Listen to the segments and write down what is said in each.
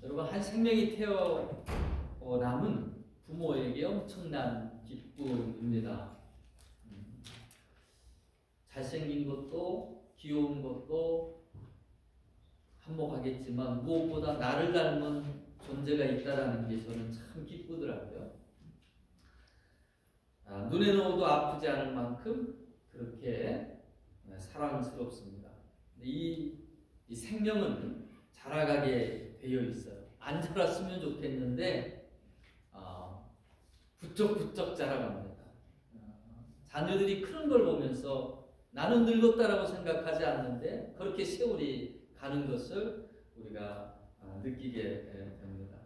여러분, 한 생명이 태어남은 부모에게 엄청난 기쁨입니다. 잘생긴 것도 귀여운 것도 한몫하겠지만 무엇보다 나를 닮은 존재가 있다라는 게 저는 참 기쁘더라고요. 눈에 넣어도 아프지 않을 만큼 그렇게 사랑스럽습니다. 이 생명은 자라가게 되어 있어요. 안 자랐으면 좋겠는데 부쩍부쩍 자라갑니다. 자녀들이 크는 걸 보면서 나는 늙었다라고 생각하지 않는데 그렇게 세월이 가는 것을 우리가 느끼게 됩니다.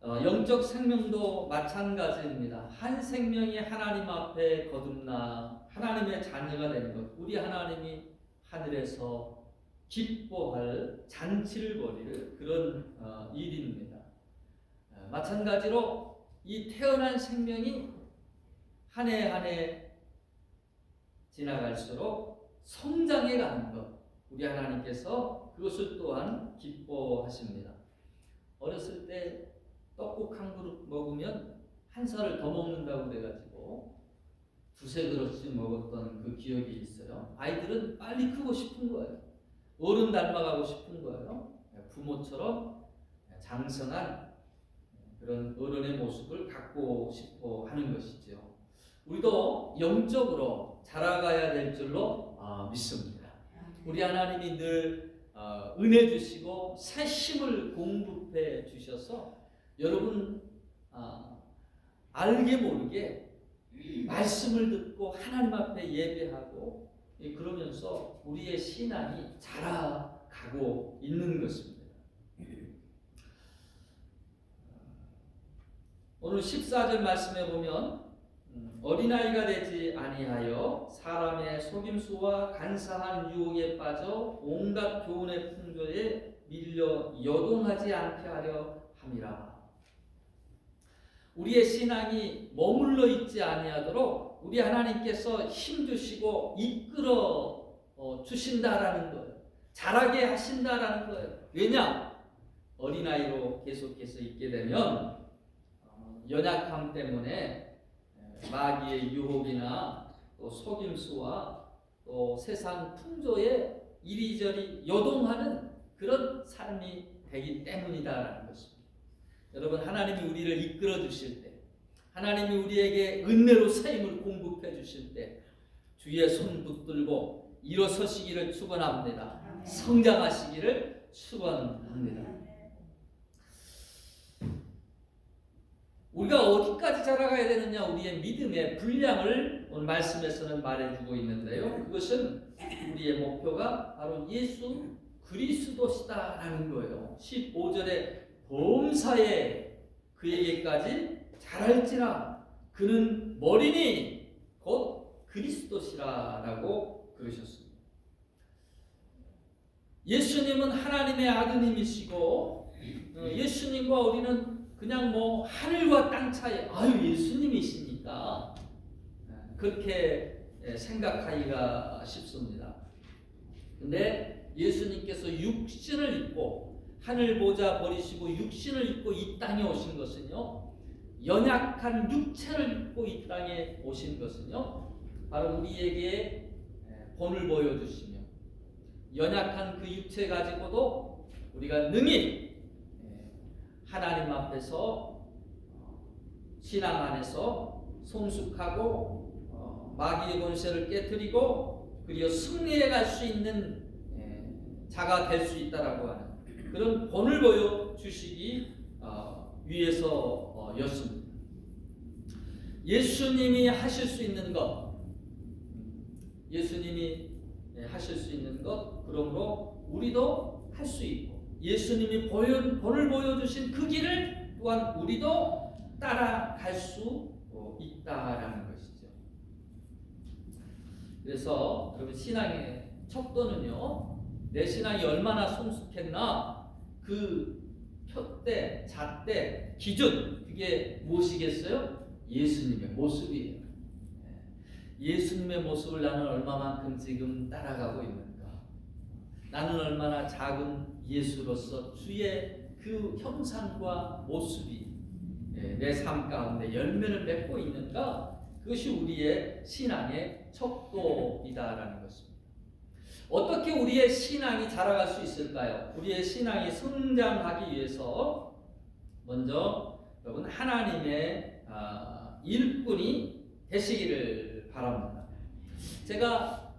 영적 생명도 마찬가지입니다. 한 생명이 하나님 앞에 거듭나 하나님의 자녀가 되는 것, 우리 하나님이 하늘에서 기뻐할 잔치를 벌일 그런 일입니다. 마찬가지로 이 태어난 생명이 한 해 한 해 지나갈수록 성장해 가는 것, 우리 하나님께서 그것을 또한 기뻐하십니다. 어렸을 때 떡국 한 그릇 먹으면 한 살을 더 먹는다고 그래가지고 두세 그릇씩 먹었던 그 기억이 있어요. 아이들은 빨리 크고 싶은 거예요. 어른 닮아가고 싶은 거예요. 부모처럼 장성한 그런 어른의 모습을 갖고 싶어 하는 것이죠. 우리도 영적으로 자라가야 될 줄로 믿습니다. 우리 하나님이 늘 은혜 주시고 새 힘을 공급해 주셔서 여러분 알게 모르게 말씀을 듣고 하나님 앞에 예배하고 그러면서 우리의 신앙이 자라가고 있는 것입니다. 오늘 14절 말씀에 보면 어린아이가 되지 아니하여 사람의 속임수와 간사한 유혹에 빠져 온갖 교훈의 풍조에 밀려 여동하지 않게 하려 함이라. 우리의 신앙이 머물러 있지 아니하도록 우리 하나님께서 힘 주시고 이끌어 주신다라는 거예요. 자라게 하신다라는 거예요. 왜냐? 어린아이로 계속해서 있게 되면 연약함 때문에 마귀의 유혹이나 또 속임수와 또 세상 풍조에 이리저리 여동하는 그런 삶이 되기 때문이다라는 것입니다. 여러분, 하나님이 우리를 이끌어 주실 때, 하나님이 우리에게 은혜로 새 힘을 공급해 주실 때 주의 손 붙들고 일어서시기를 축원합니다. 성장하시기를 축원합니다. 우리가 어디까지 자라가야 되느냐, 우리의 믿음의 분량을 오늘 말씀에서는 말해주고 있는데요. 그것은 우리의 목표가 바로 예수 그리스도시다라는 거예요. 15절에 범사에 그에게까지 자랄지라 그는 머리니 곧 그리스도시라라고 그러셨습니다. 예수님은 하나님의 아드님이시고 예수님과 우리는 그냥 하늘과 땅 차이, 예수님이시니까 그렇게 생각하기가 쉽습니다. 근데 예수님께서 육신을 입고 하늘 보좌 버리시고 육신을 입고 이 땅에 오신 것은요, 연약한 육체를 입고 이 땅에 오신 것은요, 바로 우리에게 본을 보여주시며 연약한 그 육체 가지고도 우리가 능히 하나님 앞에서 신앙 안에서 성숙하고 마귀의 권세를 깨뜨리고 그리고 승리해 갈 수 있는 자가 될 수 있다라고 하는 그런 본을 보여주시기 위해서였습니다. 예수님이 하실 수 있는 것, 예수님이 하실 수 있는 것, 그러므로 우리도 할 수 있고 예수님이 본을 보여주신 그 길을 또한 우리도 따라갈 수 있다라는 것이죠. 그래서 여러분, 신앙의 척도는요, 내 신앙이 얼마나 성숙했나 그 표대, 잣대, 기준, 그게 무엇이겠어요? 예수님의 모습이에요. 예수님의 모습을 나는 얼마만큼 지금 따라가고 있는가? 나는 얼마나 작은 예수로서 주의 그 형상과 모습이 내 삶 가운데 열매를 맺고 있는가? 그것이 우리의 신앙의 척도이다라는 것입니다. 어떻게 우리의 신앙이 자라갈 수 있을까요? 우리의 신앙이 성장하기 위해서 먼저 여러분 하나님의 일꾼이 되시기를 바랍니다. 제가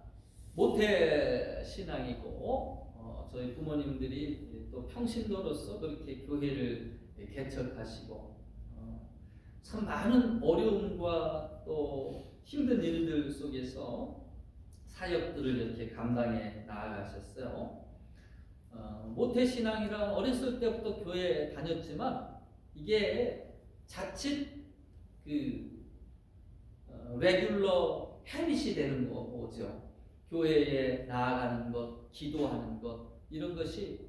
모태 신앙이고 저희 부모님들이 또 평신도로서 그렇게 교회를 개척하시고 참 많은 어려움과 또 힘든 일들 속에서 사역들을 이렇게 감당해 나아가셨어요. 모태신앙이라 어렸을 때부터 교회에 다녔지만 이게 자칫 레귤러 헤빗이 되는 거죠. 교회에 나아가는 것, 기도하는 것 이런 것이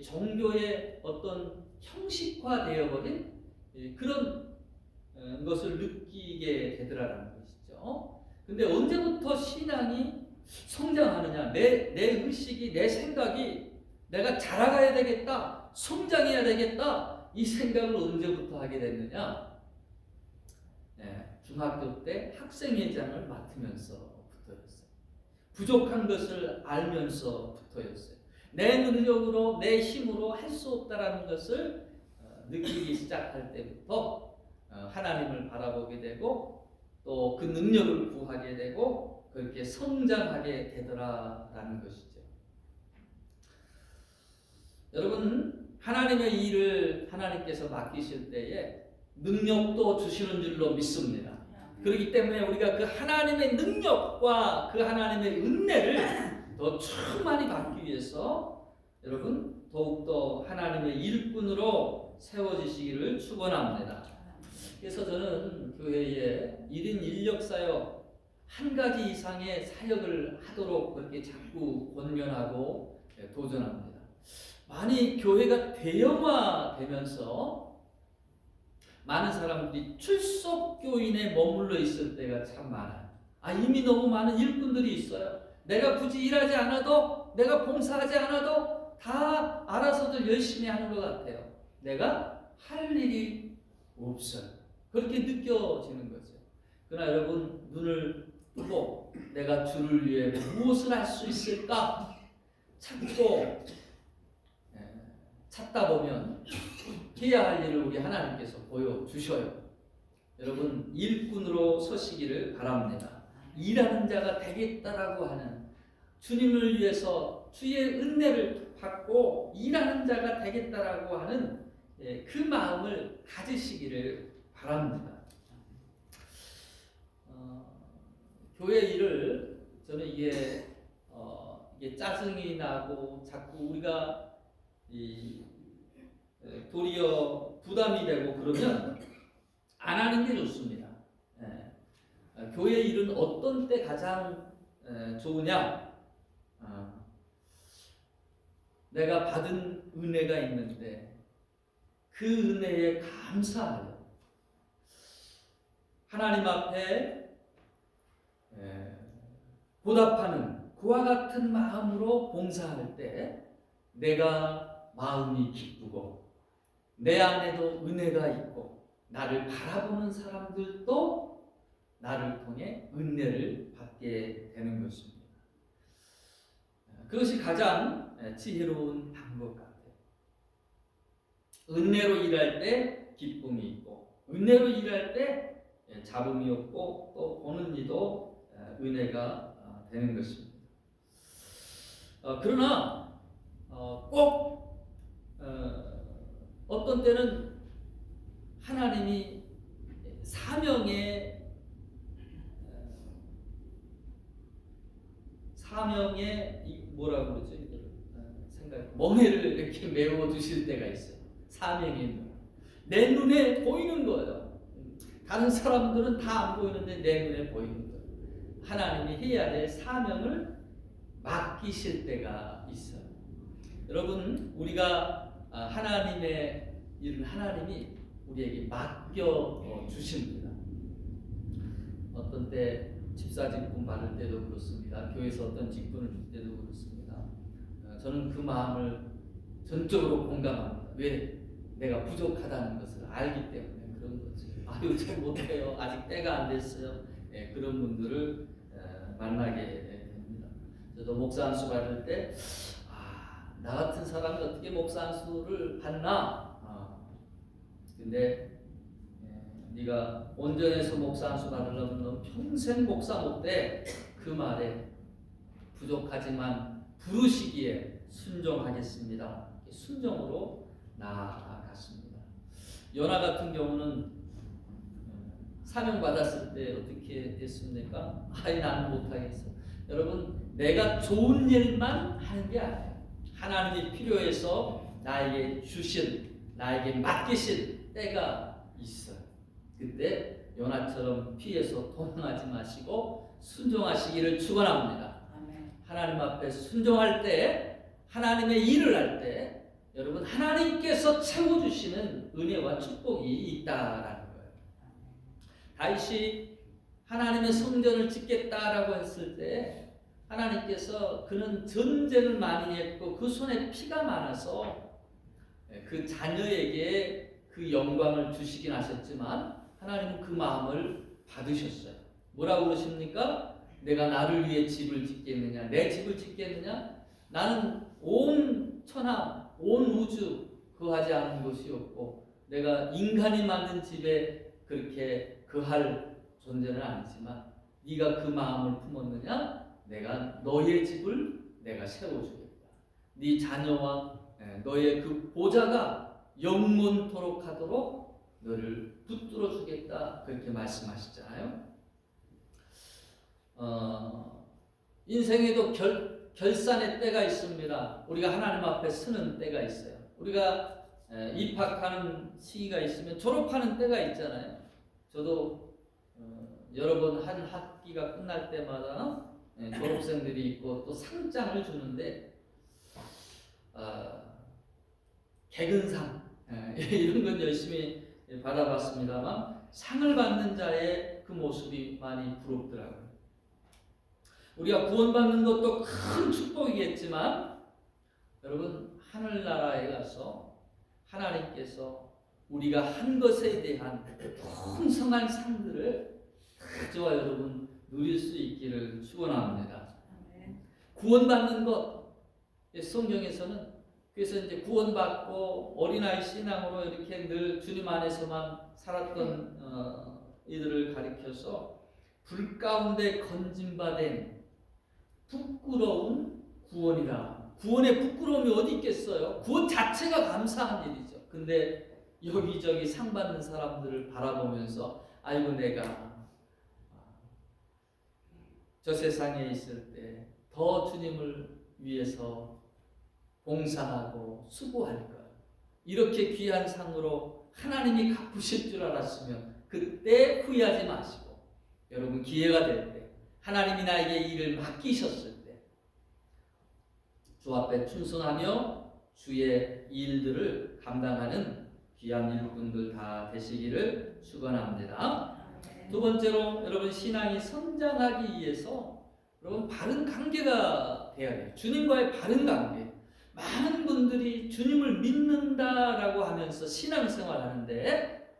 종교의 어떤 형식화되어버린 그런 것을 느끼게 되더라는 것이죠. 근데 언제부터 신앙이 성장하느냐? 내 의식이, 내 생각이 내가 자라가야 되겠다, 성장해야 되겠다 이 생각을 언제부터 하게 됐느냐? 중학교 때 학생회장을 맡으면서부터였어요. 부족한 것을 알면서부터였어요. 내 능력으로, 내 힘으로 할 수 없다라는 것을 느끼기 시작할 때부터 하나님을 바라보게 되고 또 그 능력을 구하게 되고 그렇게 성장하게 되더라라는 것이죠. 여러분, 하나님의 일을 하나님께서 맡기실 때에 능력도 주시는 줄로 믿습니다. 그렇기 때문에 우리가 그 하나님의 능력과 그 하나님의 은혜를 더 충만히 받기 위해서 여러분 더욱더 하나님의 일꾼으로 세워지시기를 축원합니다. 그래서 저는 교회에 1인 1역 사역 한 가지 이상의 사역을 하도록 그렇게 자꾸 권면하고 도전합니다. 많이 교회가 대형화되면서 많은 사람들이 출석교인에 머물러 있을 때가 참 많아요. 이미 너무 많은 일꾼들이 있어요. 내가 굳이 일하지 않아도, 내가 봉사하지 않아도 다 알아서들 열심히 하는 것 같아요. 내가 할 일이 없어요. 그렇게 느껴지는 거죠. 그러나 여러분, 눈을 뜨고 내가 주를 위해 무엇을 할 수 있을까 찾다 보면 해야 할 일을 우리 하나님께서 보여주셔요. 여러분, 일꾼으로 서시기를 바랍니다. 일하는 자가 되겠다라고 하는, 주님을 위해서 주의 은혜를 받고 일하는 자가 되겠다라고 하는 그 마음을 가지시기를 바랍니다. 교회 일을 저는 이게 짜증이 나고 자꾸 우리가 도리어 부담이 되고 그러면 안 하는 게 좋습니다. 교회 일은 어떤 때 가장 좋으냐? 내가 받은 은혜가 있는데 그 은혜에 감사하여 하나님 앞에 보답하는 그와 같은 마음으로 봉사할 때 내가 마음이 기쁘고 내 안에도 은혜가 있고 나를 바라보는 사람들도 나를 통해 은혜를 받게 되는 것입니다. 그것이 가장 지혜로운 방법 같아요. 은혜로 일할 때 기쁨이 있고 은혜로 일할 때 잡음이 없고 또 보는 이도 은혜가 되는 것입니다. 그러나 꼭 어떤 때는 하나님이 사명의 뭐라고 그러죠? 멍에를 이렇게 메워 주실 때가 있어요. 사명의 내 눈에 보이는 거예요. 다른 사람들은 다 안 보이는데 내 눈에 보이는 거예요. 하나님이 해야 될 사명을 맡기실 때가 있어요. 여러분, 우리가 하나님의 일은 하나님이 우리에게 맡겨 주십니다. 어떤 때 집사 직분 받을 때도 그렇습니다. 교회에서 어떤 직분을 줄 때도 그렇습니다. 저는 그 마음을 전적으로 공감합니다. 왜? 내가 부족하다는 것을 알기 때문에 그런 거지. 아유, 잘 못해요. 아직 때가 안 됐어요. 예, 그런 분들을 만나게 됩니다. 저도 목사 안수 받을 때, 나 같은 사람이 어떻게 목사 안수를 받나? 근데 네가 온전해서 목사 안수 받으려면 넌 평생 목사 못 돼. 그 말에 부족하지만 부르시기에 순종하겠습니다. 순종으로 나아갔습니다. 요나 같은 경우는 사명 받았을 때 어떻게 됐습니까? 나는 못하겠어. 여러분, 내가 좋은 일만 하는 게 아니에요. 하나님이 필요해서 나에게 주신, 나에게 맡기신 때가 있어요. 그때 요나처럼 피해서 도망하지 마시고 순종하시기를 축원합니다. 하나님 앞에 순종할 때, 하나님의 일을 할 때, 여러분 하나님께서 채워주시는 은혜와 축복이 있다라는 거예요. 다윗이 하나님의 성전을 짓겠다라고 했을 때 하나님께서 그는 전쟁을 많이 했고 그 손에 피가 많아서 그 자녀에게 그 영광을 주시긴 하셨지만 하나님은 그 마음을 받으셨어요. 뭐라고 그러십니까? 내가 나를 위해 집을 짓겠느냐? 내 집을 짓겠느냐? 나는 온 천하, 온 우주 거하지 않은 것이 없고 내가 인간이 만든 집에 그렇게 거할 존재는 아니지만 네가 그 마음을 품었느냐? 내가 너의 집을 내가 세워주겠다. 네 자녀와 너의 그 보좌가 영원토록 하도록 너를 붙들어 주겠다. 그렇게 말씀하시잖아요. 인생에도 결산의 때가 있습니다. 우리가 하나님 앞에 서는 때가 있어요. 우리가 입학하는 시기가 있으면 졸업하는 때가 있잖아요. 저도 여러 번 한 학기가 끝날 때마다 졸업생들이 있고 또 상장을 주는데 개근상 이런 건 열심히 받아봤습니다만 상을 받는 자의 그 모습이 많이 부럽더라고요. 우리가 구원받는 것도 큰 축복이겠지만 여러분 하늘나라에 가서 하나님께서 우리가 한 것에 대한 풍성한 상들을 저와 여러분 누릴 수 있기를 축원합니다. 구원받는 것 성경에서는 그래서 이제 구원받고 어린아이 신앙으로 이렇게 늘 주님 안에서만 살았던 이들을 가리켜서 불 가운데 건짐받은 부끄러운 구원이라. 구원의 부끄러움이 어디 있겠어요? 구원 자체가 감사한 일이죠. 근데 여기저기 상 받는 사람들을 바라보면서 아이고 내가 저 세상에 있을 때 더 주님을 위해서 봉사하고 수고할 것 이렇게 귀한 상으로 하나님이 갚으실 줄 알았으면 그때 후회하지 마시고 여러분 기회가 될 때 하나님이 나에게 일을 맡기셨을 때 주 앞에 충성하며 주의 일들을 감당하는 귀한 일꾼들 다 되시기를 축원합니다. 두 번째로 여러분 신앙이 성장하기 위해서 여러분 바른 관계가 돼야 돼요. 주님과의 바른 관계. 많은 분들이 주님을 믿는다라고 하면서 신앙생활 하는데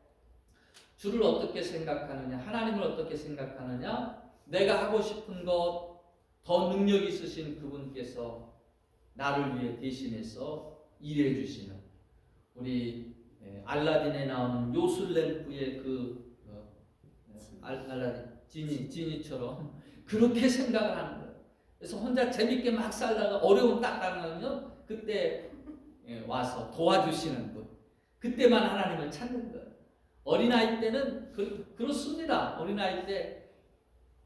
주를 어떻게 생각하느냐, 하나님을 어떻게 생각하느냐, 내가 하고 싶은 것 더 능력 있으신 그분께서 나를 위해 대신해서 일해 주시는 우리 알라딘에 나오는 요술램프의 알라딘 지니처럼 그렇게 생각을 하는 거예요. 그래서 혼자 재밌게 막 살다가 어려움 딱 당하면 그때 와서 도와주시는 분. 그때만 하나님을 찾는 거예요. 어린아이 때는 그렇습니다. 어린아이 때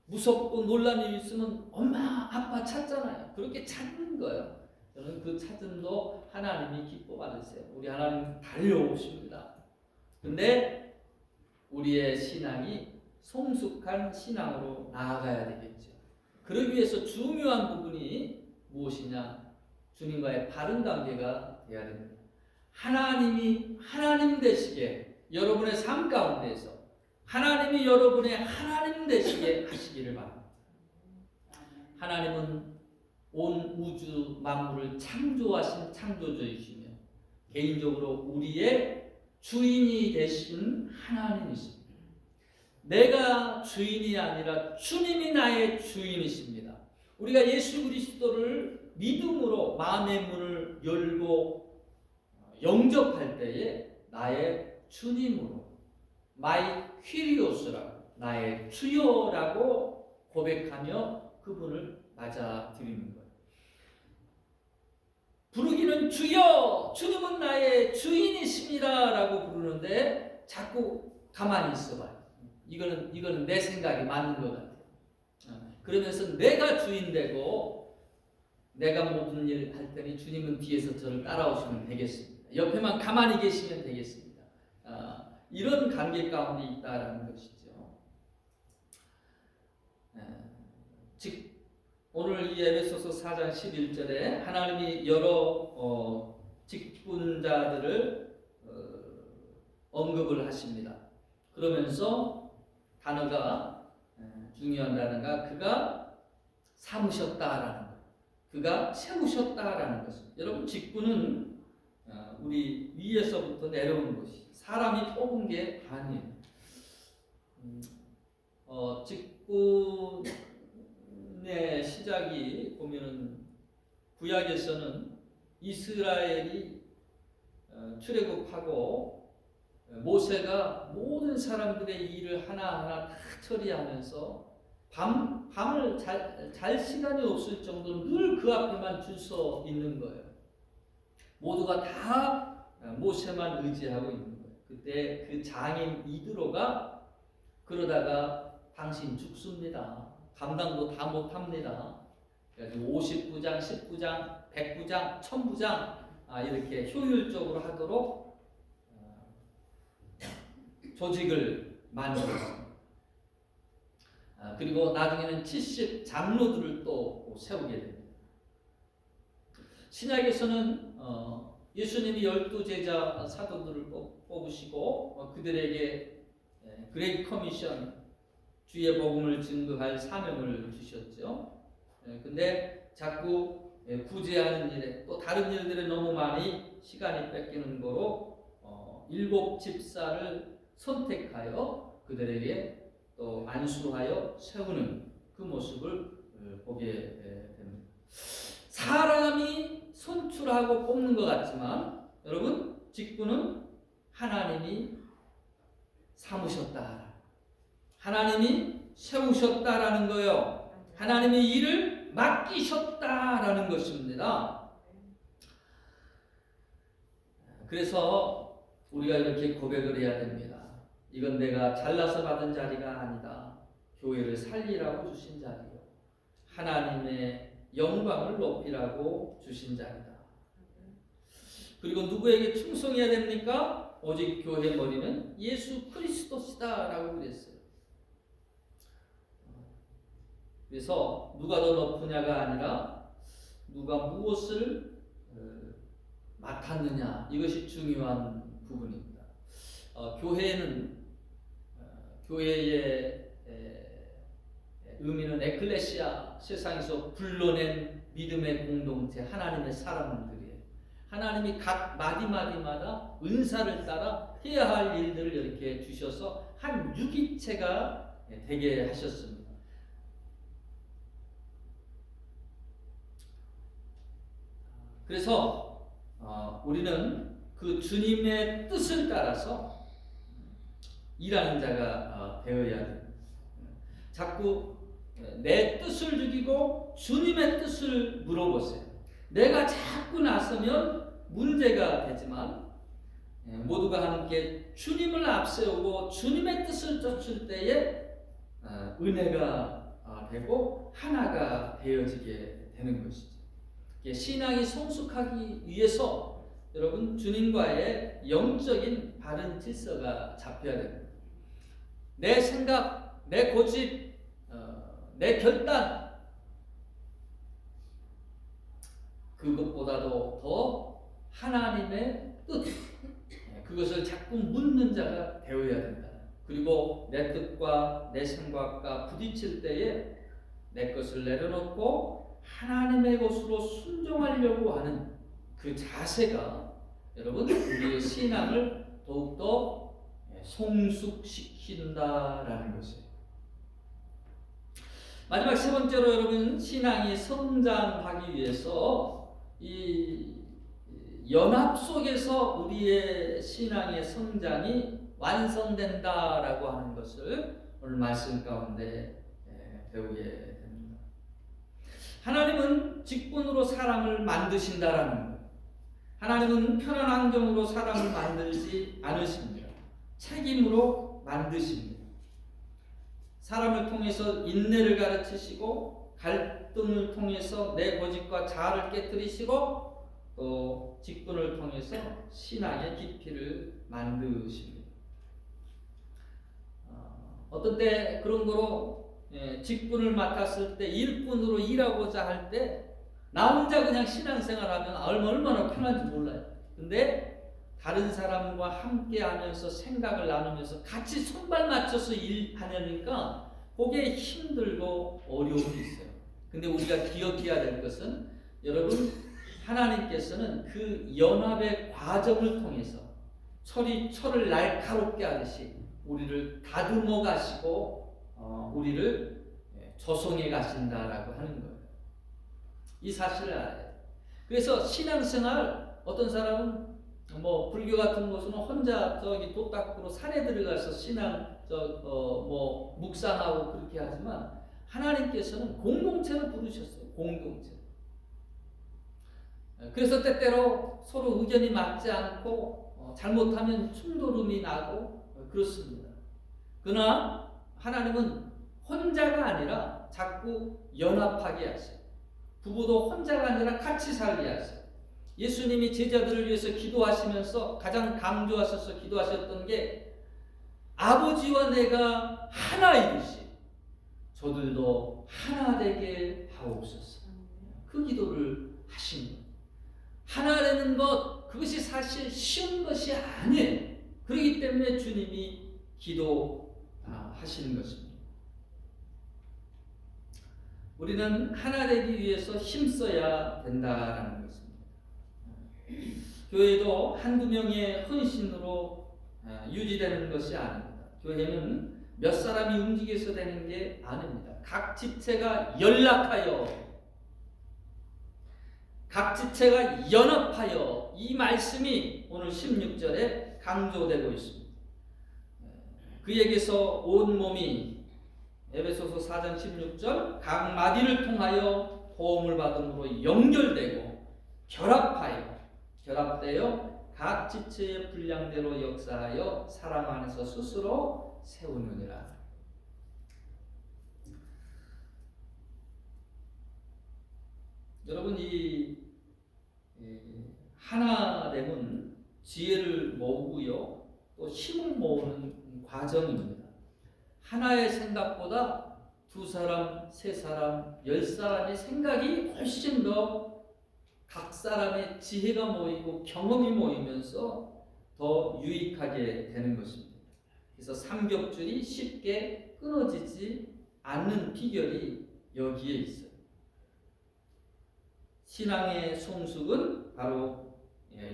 무섭고 놀란 일이 있으면 엄마 아빠 찾잖아요. 그렇게 찾는 거예요. 저는 그 찾음도 하나님이 기뻐 받으세요. 우리 하나님 달려오십니다. 근데 우리의 신앙이 성숙한 신앙으로 나아가야 되겠죠. 그러기 위해서 중요한 부분이 무엇이냐? 주님과의 바른 관계가 되어야 됩니다. 하나님이 하나님 되시게 여러분의 삶 가운데에서 하나님이 여러분의 하나님 되시게 하시기를 바랍니다. 하나님은 온 우주 만물을 창조하신 창조주이시며 개인적으로 우리의 주인이 되신 하나님이십니다. 내가 주인이 아니라 주님이 나의 주인이십니다. 우리가 예수 그리스도를 믿음으로 마음의 문을 열고 영접할 때에 나의 주님으로 마이 퀴리오스라고 나의 주여라고 고백하며 그분을 맞아들이는 거예요. 부르기는 주여, 주님은 나의 주인이십니다 라고 부르는데 자꾸 가만히 있어봐요. 이거는 내 생각이 맞는 것 같아요. 그러면서 내가 주인 되고 내가 모든 일을 할 테니 주님은 뒤에서 저를 따라오시면 되겠습니다. 옆에만 가만히 계시면 되겠습니다. 이런 관계 가운데 있다라는 것이죠. 즉 오늘 이 에베소서 4장 11절에 하나님이 여러 직분자들을 언급을 하십니다. 그러면서 단어가 중요한 단어가 그가 삼으셨다라는 것, 그가 세우셨다라는 것입니다. 여러분 직분은 우리 위에서부터 내려오는 것이 사람이 뽑은 게 아니에요. 직분의 시작이 보면은 구약에서는 이스라엘이 출애굽하고 모세가 모든 사람들의 일을 하나하나 다 처리하면서 밤을 잘 시간이 없을 정도로 늘 그 앞에만 줄 서 있는 거예요. 모두가 다 모세만 의지하고 있는 거예요. 그때 그 장인 이드로가 그러다가 당신 죽습니다. 감당도 다 못합니다. 그래서 50부장, 10부장, 100부장, 1000부장 이렇게 효율적으로 하도록 조직을 만들었습니다. 그리고 나중에는 70 장로들을 또 세우게 됩니다. 신약에서는 예수님이 12제자 사도들을 뽑으시고 그들에게 그레이트 커미션 주의 복음을 증거할 사명을 주셨죠. 근데 자꾸 구제하는 일에 또 다른 일들에 너무 많이 시간이 뺏기는 거로 7 집사를 선택하여 그들에게 또 안수하여 세우는 그 모습을 보게 됩니다. 사람이 선출하고 뽑는 것 같지만 여러분 직분은 하나님이 삼으셨다. 하나님이 세우셨다라는 거예요. 하나님이 일을 맡기셨다라는 것입니다. 그래서 우리가 이렇게 고백을 해야 됩니다. 이건 내가 잘나서 받은 자리가 아니다. 교회를 살리라고 주신 자리요. 하나님의 영광을 높이라고 주신 자리다. 그리고 누구에게 충성해야 됩니까? 오직 교회 머리는 예수 그리스도시다라고 그랬어요. 그래서 누가 더 높으냐가 아니라 누가 무엇을 맡았느냐 이것이 중요한 부분입니다. 교회의 의미는 에클레시아, 세상에서 불러낸 믿음의 공동체, 하나님의 사람들이에요. 하나님이 각 마디마디마다 은사를 따라 해야 할 일들을 이렇게 주셔서 한 유기체가 되게 하셨습니다. 그래서 우리는 그 주님의 뜻을 따라서 일하는 자가 되어야 됩니다. 자꾸 내 뜻을 죽이고 주님의 뜻을 물어보세요. 내가 자꾸 나서면 문제가 되지만 모두가 함께 주님을 앞세우고 주님의 뜻을 쫓을 때에 은혜가 되고 하나가 되어지게 되는 것이죠. 신앙이 성숙하기 위해서 여러분 주님과의 영적인 바른 질서가 잡혀야 됩니다. 내 생각, 내 고집, 내 결단 그것보다도 더 하나님의 뜻 그것을 자꾸 묻는 자가 되어야 된다. 그리고 내 뜻과 내 생각과 부딪힐 때에 내 것을 내려놓고 하나님의 것으로 순종하려고 하는 그 자세가 여러분 우리의 신앙을 더욱더 성숙시킨다라는 것이에요. 마지막 세 번째로 여러분 신앙이 성장하기 위해서 이 연합 속에서 우리의 신앙의 성장이 완성된다라고 하는 것을 오늘 말씀 가운데 배우게 됩니다. 하나님은 직분으로 사람을 만드신다라는 거예요. 하나님은 편한 환경으로 사람을 만들지 않으십니다. 책임으로 만드십니다. 사람을 통해서 인내를 가르치시고 갈등을 통해서 내 고집과 자아를 깨뜨리시고 또 직분을 통해서 신앙의 깊이를 만드십니다. 어떤 때 그런 거로 직분을 맡았을 때 일꾼으로 일하고자 할 때 나 혼자 그냥 신앙생활하면 얼마나 편한지 몰라요. 근데 다른 사람과 함께 하면서 생각을 나누면서 같이 손발 맞춰서 일하려니까 그게 힘들고 어려움이 있어요. 근데 우리가 기억해야 될 것은 여러분 하나님께서는 그 연합의 과정을 통해서 철을 날카롭게 하듯이 우리를 다듬어 가시고 우리를 조성해 가신다라고 하는 거예요. 이 사실을 알아야 돼요. 그래서 신앙생활 어떤 사람은 불교 같은 곳은 혼자 돛 닦으러 산에 들어가서 묵상하고 그렇게 하지만 하나님께서는 공동체를 부르셨어요. 공동체. 그래서 때때로 서로 의견이 맞지 않고 잘못하면 충돌음이 나고 그렇습니다. 그러나 하나님은 혼자가 아니라 자꾸 연합하게 하세요. 부부도 혼자가 아니라 같이 살게 하세요. 예수님이 제자들을 위해서 기도하시면서 가장 강조하셔서 기도하셨던 게 아버지와 내가 하나이듯이 저들도 하나 되게 하옵소서. 그 기도를 하신 거예요. 하나 되는 것, 그것이 사실 쉬운 것이 아니에요. 그렇기 때문에 주님이 기도하시는 것입니다. 우리는 하나 되기 위해서 힘써야 된다라는 것입니다. 교회도 한두 명의 헌신으로 유지되는 것이 아닙니다. 교회는 몇 사람이 움직여서 되는 게 아닙니다. 각 지체가 연락하여, 각 지체가 연합하여, 이 말씀이 오늘 16절에 강조되고 있습니다. 그에게서 온 몸이 에베소서 4장 16절 각 마디를 통하여 도움을 받음으로 연결되고 결합되어 각 지체의 분량대로 역사하여 사람 안에서 스스로 세우느니라. 여러분 이 하나됨은 지혜를 모으고요 또 힘을 모으는 과정입니다. 하나의 생각보다 두 사람, 세 사람, 10사람의 생각이 훨씬 더 각 사람의 지혜가 모이고 경험이 모이면서 더 유익하게 되는 것입니다. 그래서 삼겹줄이 쉽게 끊어지지 않는 비결이 여기에 있어요. 신앙의 성숙은 바로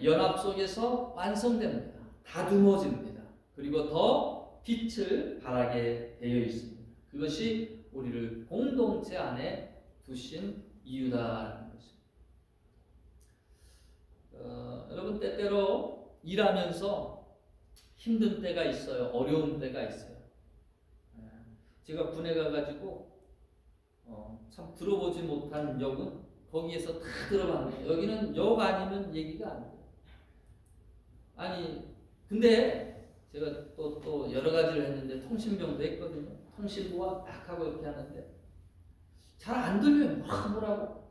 연합 속에서 완성됩니다. 다듬어집니다. 그리고 더 빛을 발하게 되어 있습니다. 그것이 우리를 공동체 안에 두신 이유다라는 것입니다. 여러분 때때로 일하면서 힘든 때가 있어요. 어려운 때가 있어요. 제가 군에 가가지고 참 들어보지 못한 역은 거기에서 다 들어봤는데 여기는 역 아니면 얘기가 안 돼요. 아니 근데 제가 또 여러 가지를 했는데 통신병도 했거든요. 통신부와 딱 하고 이렇게 하는데 잘 안 들려요. 뭐라고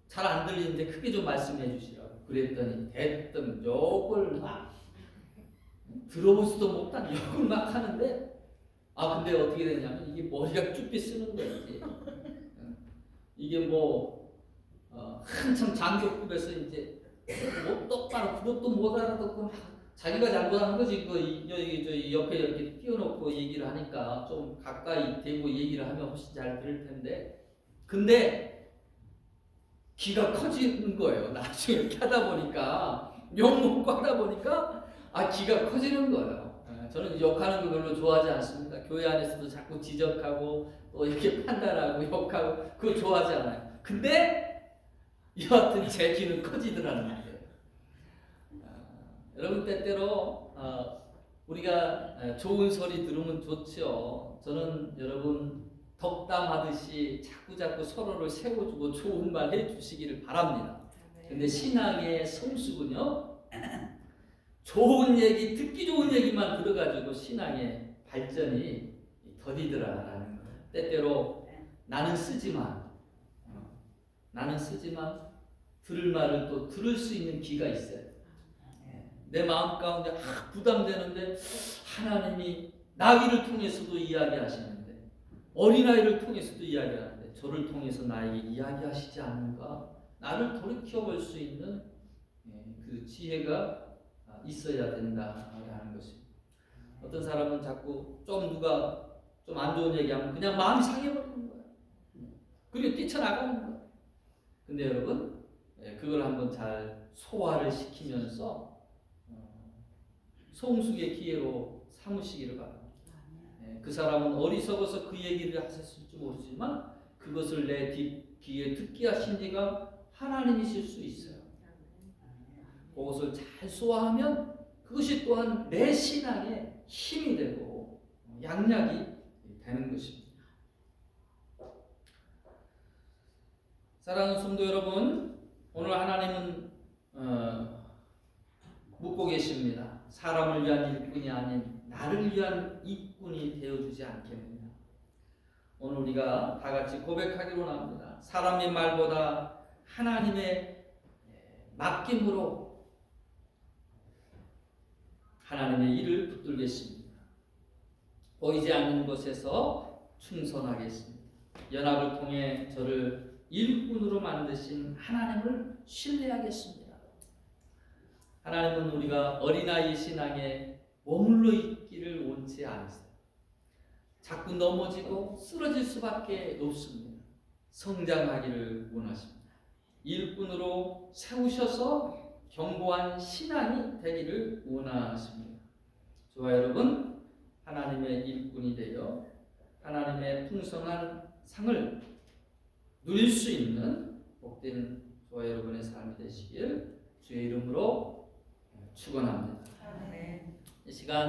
잘 안 들리는데 크게 좀 말씀해 주시라고 그랬더니 대뜸 욕을 막 들어보지도 못한 욕을 막 하는데 근데 어떻게 되냐면 이게 머리가 쭈삐 쓰는 거지. 이게 한참 장교급에서 이제 똑바로 그것도 못 알아듣고 막 자기가 잘못한 거지. 여기 옆에 이렇게 띄워놓고 얘기를 하니까 좀 가까이 대고 얘기를 하면 훨씬 잘 들을 텐데. 근데 귀가 커지는 거예요. 나중에 이렇게 하다 보니까 욕 먹고 하다 보니까 기가 커지는 거예요. 저는 욕하는 거 별로 좋아하지 않습니다. 교회 안에서도 자꾸 지적하고 또 이렇게 판단하고 욕하고 그거 좋아하지 않아요. 근데 여하튼 제 귀는 커지더라는 거예요. 여러분 때때로 우리가 좋은 소리 들으면 좋죠. 저는 여러분 덕담하듯이 자꾸 서로를 세워주고 좋은 말 해주시기를 바랍니다. 근데 신앙의 성숙은요, 좋은 얘기, 듣기 좋은 얘기만 들어가지고 신앙의 발전이 더디더라라는 거예요. 때때로 나는 쓰지만 들을 말을 또 들을 수 있는 귀가 있어요. 내 마음 가운데 부담되는데 하나님이 나귀를 통해서도 이야기하시는데 어린아이를 통해서도 이야기하는데 저를 통해서 나에게 이야기하시지 않는가? 나를 돌이켜 볼 수 있는 그 지혜가 있어야 된다라는 것입니다. 어떤 사람은 자꾸 누가 좀 안 좋은 얘기하면 그냥 마음이 상해버리는 거예요. 그리고 뛰쳐나가는 거예요. 근데 여러분 그걸 한번 잘 소화를 시키면서 성숙의 기회로 삼으시기를 바랍니다. 그 사람은 어리석어서 그 얘기를 하셨을지 모르지만 그것을 내 귀에 듣게 하신 이가 하나님이실 수 있어요. 그것을 잘 소화하면 그것이 또한 내 신앙의 힘이 되고 양약이 되는 것입니다. 사랑하는 성도 여러분, 오늘 하나님은 묻고 계십니다. 사람을 위한 일꾼이 아닌 나를 위한 일꾼이 되어주지 않겠느냐. 오늘 우리가 다 같이 고백하기로 합니다. 사람의 말보다 하나님의 맡김으로 하나님의 일을 붙들겠습니다. 보이지 않는 곳에서 충성하겠습니다. 연합을 통해 저를 일꾼으로 만드신 하나님을 신뢰하겠습니다. 하나님은 우리가 어린아이 신앙에 머물러 있기를 원치 않으세요. 자꾸 넘어지고 쓰러질 수밖에 없습니다. 성장하기를 원하십니다. 일꾼으로 세우셔서 견고한 신앙이 되기를 원하십니다. 저와 여러분, 하나님의 일꾼이 되어 하나님의 풍성한 상을 누릴 수 있는 복된 저와 여러분의 삶이 되시길 주의 이름으로 축원합니다. 이 시간